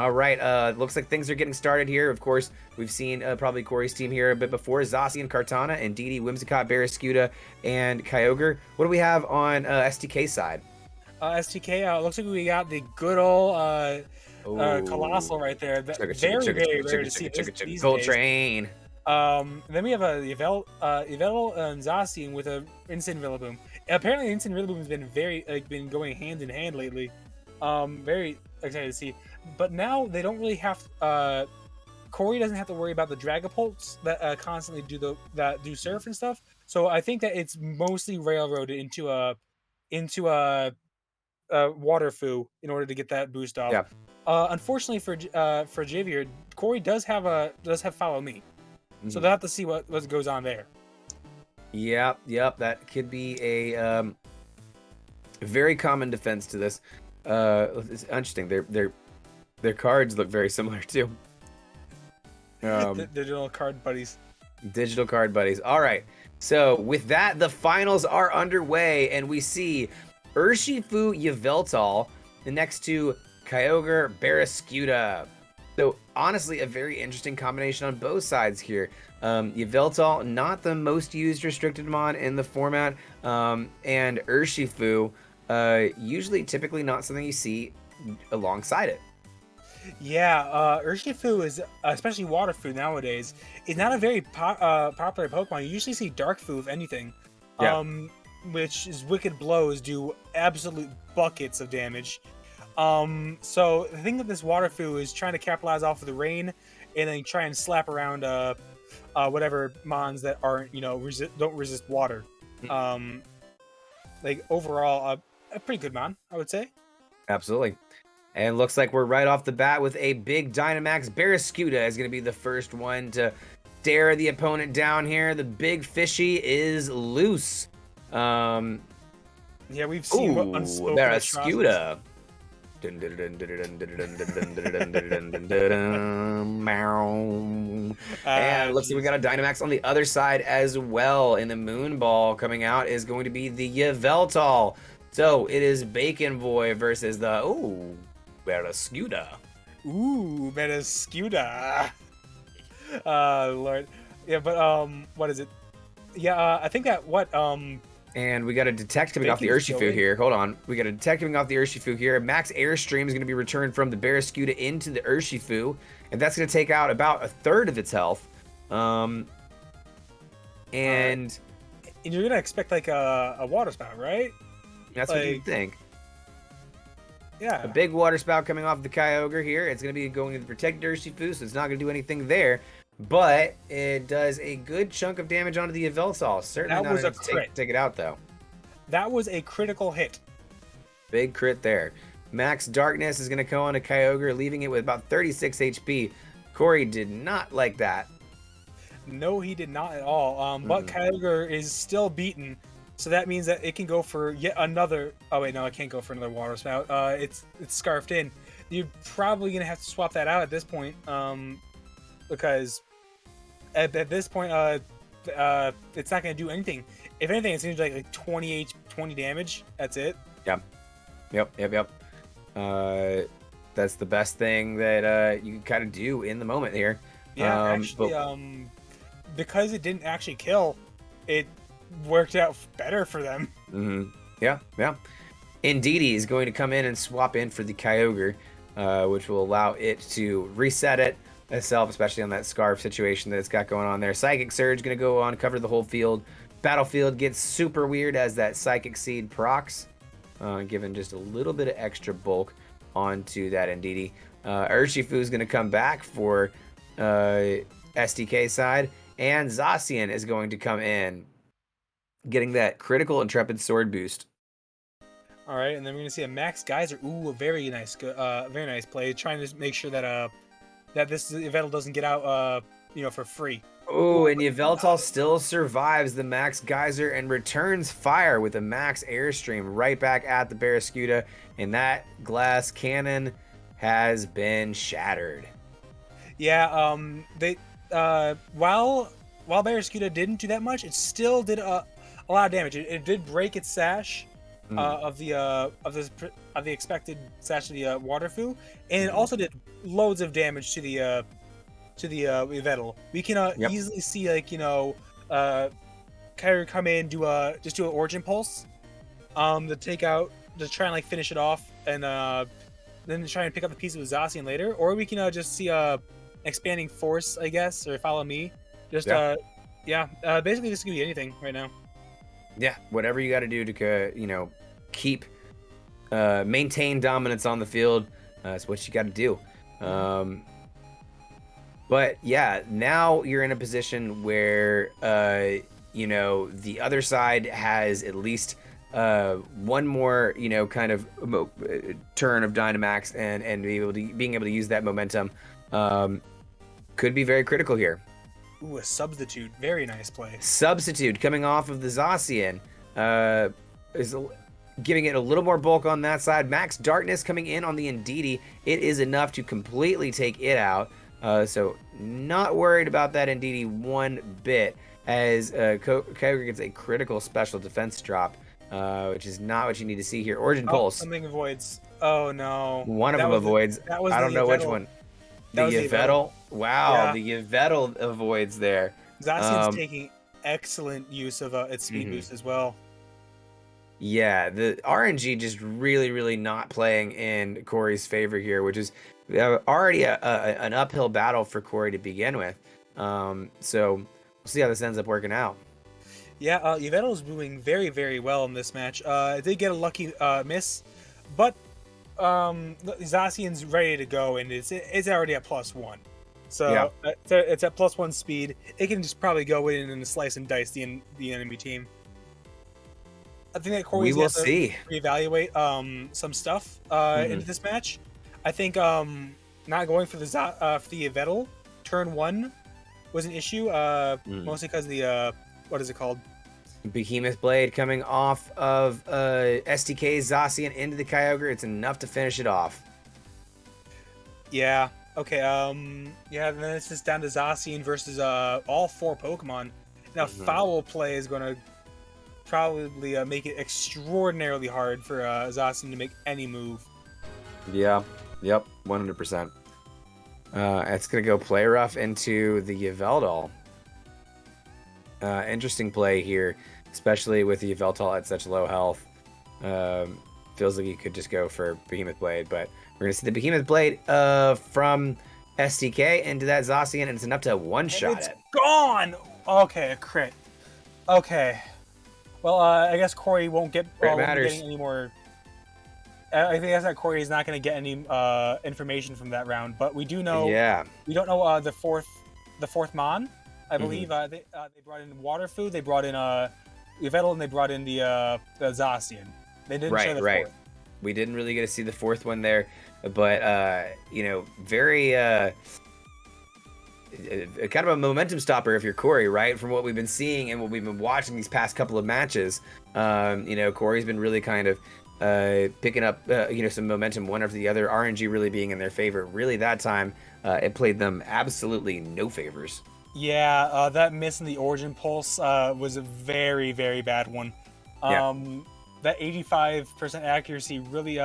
All right, looks like things are getting started here. Of course, we've seen probably Corey's team here a bit before. Zacian, Kartana, and Didi, Whimsicott, Barraskewda, and Kyogre. What do we have on STK side? STK, looks like we got the good old Colossal right there. Very, very rare to see these Gold days. Train. Then we have a Yveltal and Zacian with a Instant Rillaboom. Apparently, Instant Rillaboom has been been going hand in hand lately. Very excited to see. But now they don't really have. Corey doesn't have to worry about the Dragapults that constantly do surf and stuff. So I think that it's mostly railroaded into a Waterfoo in order to get that boost off. Yeah. Unfortunately for Jvvier, Corey does have Follow Me, so they'll have to see what goes on there. Yep. That could be a very common defense to this. It's interesting. Their cards look very similar too. Digital card buddies. Digital card buddies. All right. So with that, the finals are underway, and we see Urshifu Yveltal next to Kyogre Barraskewda. So honestly, a very interesting combination on both sides here. Yveltal, not the most used restricted mon in the format, and Urshifu, typically not something you see alongside it. Yeah, Urshifu is, especially Waterfoo nowadays, is not a very popular Pokemon. You usually see Darkfoo, if anything. Yeah. Which is Wicked Blows do absolute buckets of damage. So the thing with this Waterfoo is trying to capitalize off of the rain, and then try and slap around whatever mons that aren't don't resist water. Like overall, a pretty good mon, I would say. Absolutely. And looks like we're right off the bat with a big Dynamax. Barraskewda is going to be the first one to stare the opponent down here. The big fishy is loose. Yeah, we've seen what unspoken Barraskewda. And looks like we got a Dynamax on the other side as well. And the Moon Ball coming out is going to be the Yveltal. So it is Bacon Boy versus the Barraskewda. Barraskewda. Lord. Yeah, but what is it? Yeah, I think that and we got a detect coming off the Urshifu here. Hold on. We got a detect coming off the Urshifu here. Max Airstream is going to be returned from the Barraskewda into the Urshifu. And that's going to take out about a third of its health. And you're going to expect like a water spout, right? That's what you'd think. Yeah. A big water spout coming off the Kyogre here. It's going to be going to the protected Urshifu, so it's not going to do anything there. But it does a good chunk of damage onto the Yveltal. Certainly not enough to take it out, though. That was a critical hit. Big crit there. Max Darkness is going to come on to Kyogre, leaving it with about 36 HP. Corey did not like that. No, he did not at all. But Kyogre is still beaten, so that means that it can go for yet another... Oh, wait, no, it can't go for another water spout. It's scarfed in. You're probably going to have to swap that out at this point. Because at this point, it's not going to do anything. If anything, it's going to do like 20 damage. That's it. Yep. That's the best thing that you can kind of do in the moment here. Yeah, actually, because it didn't actually kill, it worked out better for them. Yeah. Indeedee is going to come in and swap in for the Kyogre, which will allow it to reset it itself, especially on that Scarf situation that it's got going on there. Psychic Surge going to go on, cover the whole field. Battlefield gets super weird as that Psychic Seed procs, giving just a little bit of extra bulk onto that Indeedee. Urshifu is going to come back for STK side, and Zacian is going to come in, getting that critical Intrepid Sword boost. All right, and then we're going to see a Max Geyser. Ooh, a very nice play, trying to make sure that that this Yveltal doesn't get out, for free. Oh, and Yveltal still survives the Max Geyser and returns fire with a Max Airstream right back at the Barraskewda, and that glass cannon has been shattered. Yeah, while Barraskewda didn't do that much, it still did a lot of damage. It did break its sash, of the expected slash the water fu, and it also did loads of damage to the Yveltal. We can Yep. easily see, like, Kyogre come in, do an origin pulse, to try and like finish it off, and then try and pick up the piece with Zacian later, or we can just see expanding force, I guess, or follow me. Just basically this could be anything right now. Yeah, whatever you got to do to keep maintain dominance on the field, that's what you got to do. But yeah, now you're in a position where the other side has at least one more kind of turn of Dynamax, and being able to use that momentum could be very critical here. Ooh, a substitute. Very nice play. Substitute coming off of the Zacian is giving it a little more bulk on that side. Max Darkness coming in on the Indeedee. It is enough to completely take it out. So not worried about that Indeedee one bit, as Kyogre gets a critical special defense drop, which is not what you need to see here. Origin Pulse. Something avoids. Oh no. One of them avoids. I don't know which one. The Yveltal. Wow, yeah. The Yveltal avoids there. Zacian's taking excellent use of its speed boost as well. Yeah, the RNG just really, really not playing in Corey's favor here, which is already an uphill battle for Corey to begin with. So we'll see how this ends up working out. Yeah, Yveltal is doing very, very well in this match. It did get a lucky miss, but Zacian's ready to go, and it's already at +1. So yeah. It's at +1 speed. It can just probably go in and slice and dice the enemy team. I think that Corey's going to reevaluate some stuff into this match. I think not going for the Yveltal turn 1 was an issue, mostly because the what is it called? Behemoth Blade coming off of STK Zacian into the Kyogre. It's enough to finish it off. Yeah. Okay. Yeah. Then it's just down to Zacian versus all 4 Pokemon. Now, foul play is going to probably make it extraordinarily hard for Zacian to make any move. Yeah. Yep. 100%. It's going to go Play Rough into the Yveltal. Interesting play here, especially with the Yveltal at such low health. Feels like you could just go for Behemoth Blade, but we're going to see the Behemoth Blade from STK into that Zacian, and it's enough to one-shot it. Gone! Okay, a crit. Okay. Well, I guess Corey won't get any more. I think that Corey is not going to get any information from that round, but we do know. Yeah. We don't know the fourth Mon. I believe they brought in Water Food, they brought in Yveltal, and they brought in the Zacian. They didn't show the fourth. We didn't really get to see the fourth one there, but very kind of a momentum stopper if you're Corey, right? From what we've been seeing and what we've been watching these past couple of matches, Corey's been really kind of picking up some momentum one after the other. RNG really being in their favor. Really, that time it played them absolutely no favors. Yeah, that miss in the Origin Pulse was a very, very bad one. That 85% accuracy really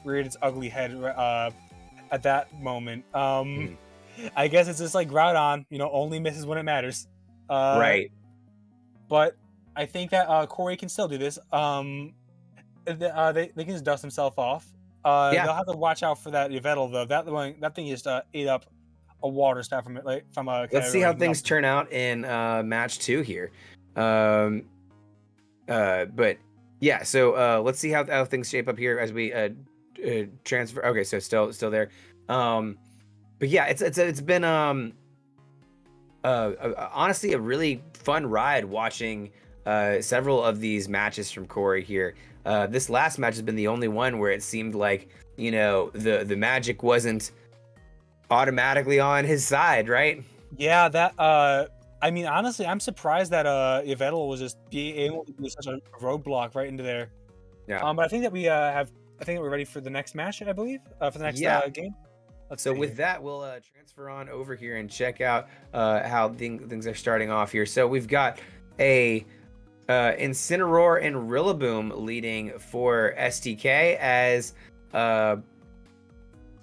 reared its ugly head at that moment. I guess it's just like Groudon, only misses when it matters. Right. But I think that Corey can still do this. They can just dust himself off. They'll have to watch out for that Yveltal, though. That thing just ate up a water stat from a Let's see how things turn out in match 2 here. But yeah, so let's see how things shape up here as we transfer. Okay, so still there. But yeah, it's been honestly a really fun ride watching several of these matches from Corey here. This last match has been the only one where it seemed like the magic wasn't automatically on his side, right? Yeah, that I mean, honestly, I'm surprised that Yveltal was just being able to do such a roadblock right into there. Yeah. But I think that we're ready for the next match, I believe, for the next game. So with that, we'll transfer on over here and check out how things are starting off here. So we've got a Incineroar and Rillaboom leading for STK as our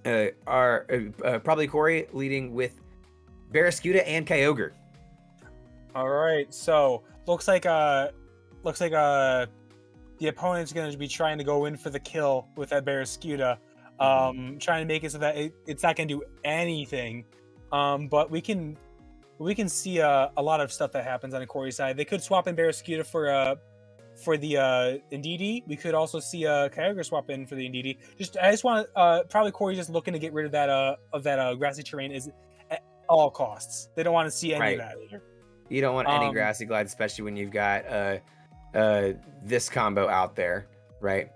ProbablyCoryy leading with Barraskewda and Kyogre. All right, so looks like the opponent's going to be trying to go in for the kill with that Barraskewda, trying to make it so that it's not going to do anything. But we can see a lot of stuff that happens on the Cory side. They could swap in Barraskewda for the Indeedee. We could also see Kyogre swap in for the Indeedee. I just want probably Cory's just looking to get rid of that grassy terrain is at all costs. They don't want to see any of that either. You don't want any grassy glide, especially when you've got this combo out there, right?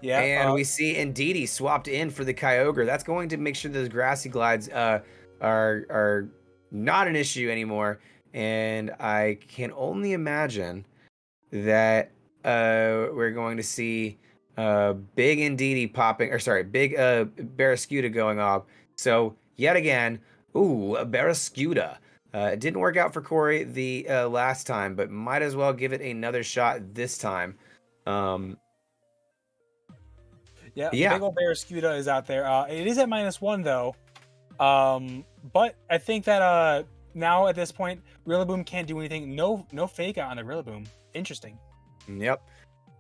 Yeah, and we see Indeedee swapped in for the Kyogre. That's going to make sure those grassy glides are not an issue anymore. And I can only imagine that we're going to see big Indeedee popping, or sorry, big Barraskewda going off. So yet again, ooh, a Barraskewda. It didn't work out for Cory the last time, but might as well give it another shot this time. Yeah, big old Barraskewda is out there. It is at -1 though, but I think that now at this point, Rillaboom can't do anything. No fake out on the Rillaboom. Interesting. Yep.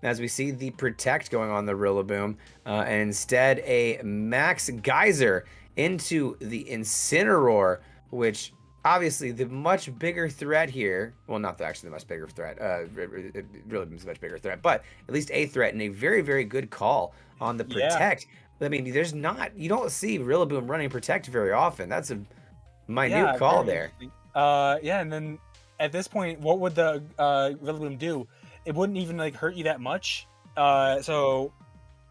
As we see the Protect going on the Rillaboom, and instead a Max Geyser into the Incineroar, which obviously the much bigger threat here. Well, not actually the much bigger threat. Rillaboom's a much bigger threat, but at least a threat and a very, very good call on the Protect. Yeah. I mean, you don't see Rillaboom running Protect very often. That's a minute call there. Yeah, and then at this point, what would the Rillaboom do? It wouldn't even hurt you that much. So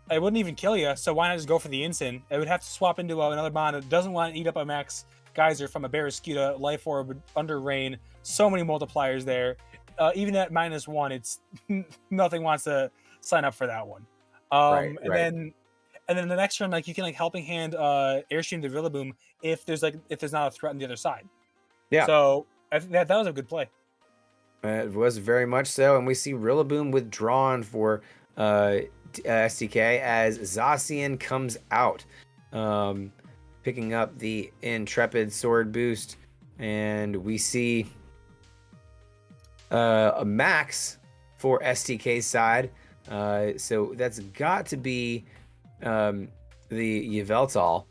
it wouldn't even kill you. So why not just go for the Incin? It would have to swap into another mon that doesn't want to eat up a Max Geyser from a Barraskewda, Life Orb, Under Rain. So many multipliers there. Even at -1, it's nothing wants to sign up for that one. And then the next turn, you can helping hand Airstream the Rillaboom if there's not a threat on the other side. Yeah. So I think that was a good play. It was very much so, and we see Rillaboom withdrawn for STK as Zacian comes out, picking up the Intrepid Sword boost, and we see a Max for STK's side. So that's got to be the Yveltal.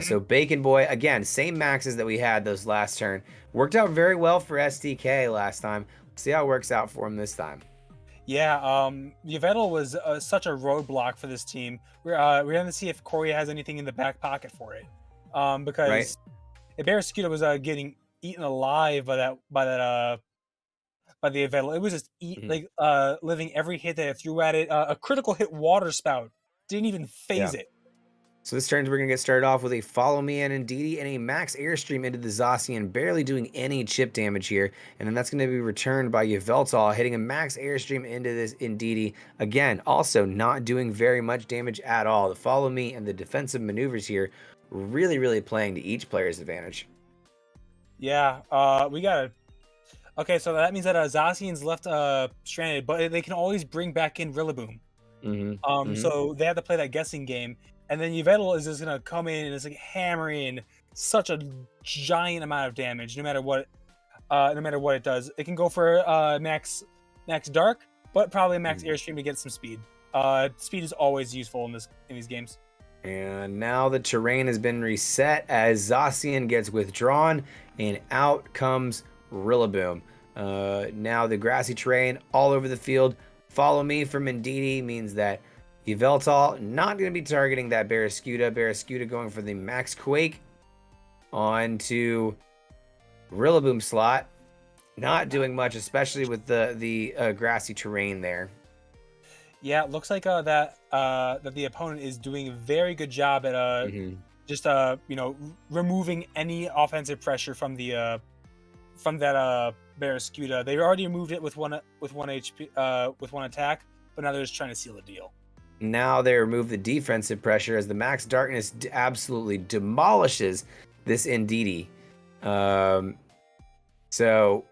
So Bacon Boy, again, same maxes that we had those last turn. Worked out very well for STK last time. See how it works out for him this time. Yeah, Yveltal was such a roadblock for this team. We're going to see if Cory has anything in the back pocket for it. Because if Barraskewda was getting eaten alive by the Yveltal, it was just living every hit that it threw at it. A critical hit Water Spout didn't even phase it. So this turn, we're going to get started off with a Follow Me and Indeedee and a Max Airstream into the Zacian, barely doing any chip damage here. And then that's going to be returned by Yveltal, hitting a Max Airstream into this Indeedee. Again, also not doing very much damage at all. The Follow Me and the defensive maneuvers here really, really playing to each player's advantage. Yeah, we got to... Okay, so that means that Zacian's left stranded, but they can always bring back in Rillaboom. So they have to play that guessing game. And then Yveltal is just going to come in and it's hammering such a giant amount of damage, no matter what it does. It can go for max Dark, but probably max Airstream to get some speed. Speed is always useful in these games. And now the terrain has been reset as Zacian gets withdrawn, and out comes Rillaboom. Now the grassy terrain all over the field. Follow Me from Indeedee means that Yveltal not going to be targeting that Barraskewda. Barraskewda going for the Max Quake onto Rillaboom slot. Not doing much, especially with the grassy terrain there. Yeah, it looks like that the opponent is doing a very good job at just removing any offensive pressure from that Barraskewda. They already removed it with one HP with one attack, but now they're just trying to seal the deal. Now they remove the defensive pressure as the Max Darkness absolutely demolishes this Indeedee. So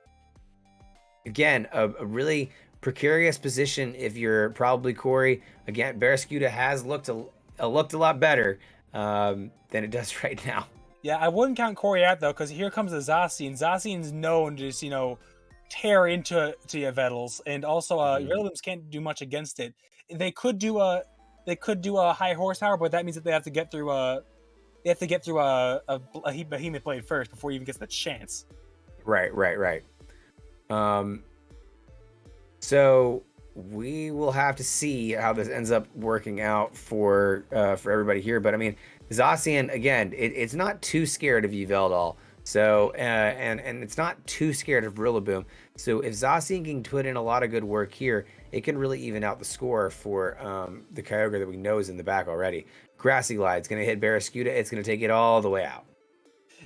again, a really precarious position if you're probably Cory. Again, Barraskewda has looked a lot better than it does right now. Yeah, I wouldn't count Cory out though, because here comes the Zacian. Zacian's known to just, tear into Yveltals, and also Yveltals can't do much against it. They could do a high horsepower, but that means that they have to get through a behemoth blade first before he even gets the chance. Right. So we will have to see how this ends up working out for everybody here. But I mean, Zacian, again, it's not too scared of Yveltal. So and it's not too scared of Rillaboom. So if Zacian can put in a lot of good work here, it can really even out the score for the Kyogre that we know is in the back already. Grassy Glide's going to hit Barraskewda. It's going to take it all the way out.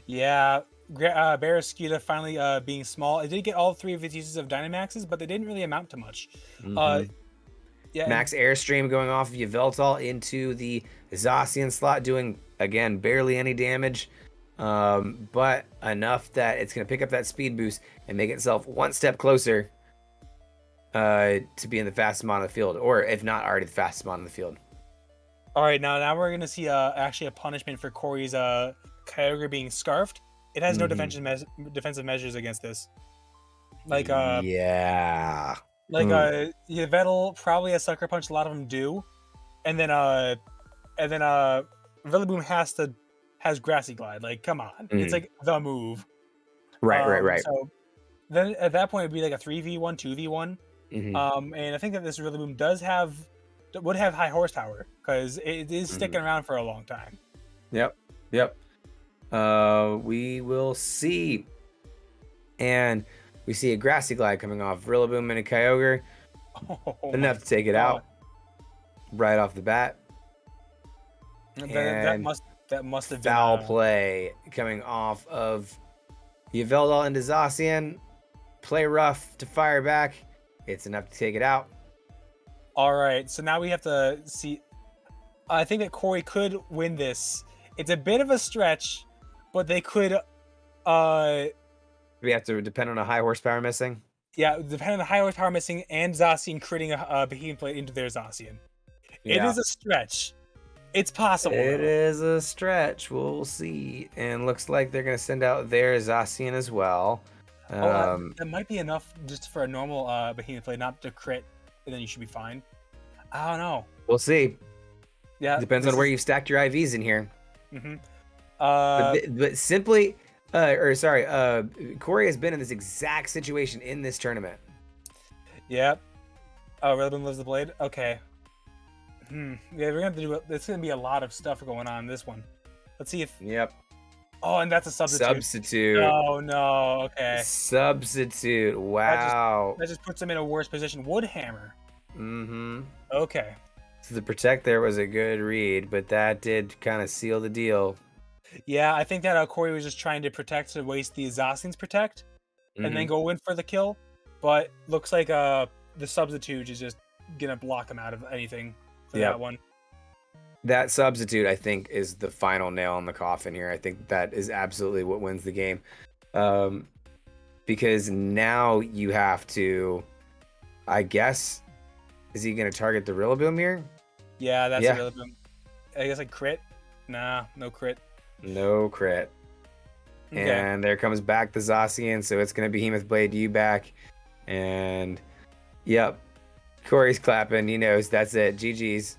Yeah, Barraskewda finally being small. It did get all 3 of its uses of Dynamaxes, but they didn't really amount to much. Yeah, Max Airstream going off of Yveltal into the Zacian slot, doing, again, barely any damage, but enough that it's going to pick up that speed boost and make itself one step closer to being the fastest mon on the field, or if not already the fastest mon on the field. All right, now we're going to see actually a punishment for Cory's Kyogre being scarfed. It has no defensive measures against this. Yveltal probably a sucker punch. A lot of them do, and then Rillaboom has Grassy Glide. Like, come on, it's like the move. Right. So then at that point it'd be like a 3v1, 2v1. And I think that this Rillaboom would have high horsepower because it is sticking around for a long time. Yep. We will see. And we see a Grassy Glide coming off Rillaboom and a Kyogre. Enough to take it out right off the bat. That must have been foul play coming off of Yveltal into Zacian. Play rough to fire back. It's enough to take it out. All right, so now we have to see. I think that Cory could win this. It's a bit of a stretch, but they could. We have to depend on a high horsepower missing. Yeah, depending on the high horsepower missing and Zacian critting a behemoth blade into their Zacian. It is a stretch. It's possible. It is a stretch. We'll see. And looks like they're going to send out their Zacian as well. That might be enough just for a normal behemoth blade, not to crit, and then you should be fine. I don't know. We'll see. Yeah, depends on where you've stacked your IVs in here. But simply, Cory has been in this exact situation in this tournament. Yep. Oh, Rillaboom lives the blade. Okay. Yeah, we're gonna have to do. There's gonna be a lot of stuff going on in this one. Let's see if. Yep. Oh, and that's a substitute. Oh no. Okay. Substitute. Wow. That just puts him in a worse position. Woodhammer. Okay. So the protect there was a good read, but that did kind of seal the deal. Yeah, I think that Cory was just trying to protect to waste the Zacian's protect, and then go in for the kill. But looks like the substitute is just gonna block him out of anything for that one. That substitute, I think, is the final nail in the coffin here. I think that is absolutely what wins the game, because now you have to, I guess, is he gonna target the Rillaboom here? Yeah, that's a Rillaboom. I guess like crit. Nah, no crit. No crit. Okay. And there comes back the Zacian, so it's going to Behemoth Blade you back. And, yep, Cory's clapping. He knows that's it. GG's.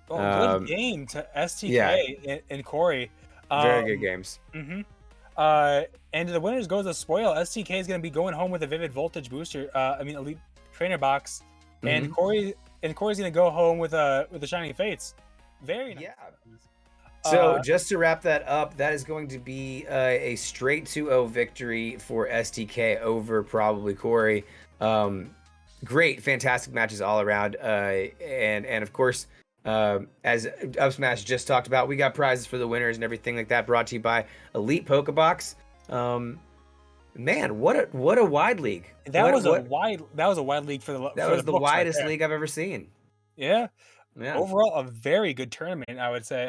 Oh, good game to STK and Cory. Very good games. And the winners goes to Spoil. STK is going to be going home with a Vivid Voltage booster. Elite Trainer box. And Cory's going to go home with the Shining Fates. Very nice. Yeah. So just to wrap that up, that is going to be a straight 2-0 victory for STK over ProbablyCoryy. Great, fantastic matches all around. And of course, as Upsmash just talked about, we got prizes for the winners and everything like that, brought to you by Elite Pokebox. Man, what a wide league. That was a wide league for the. That was the widest league I've ever seen. Yeah. Overall, a very good tournament, I would say.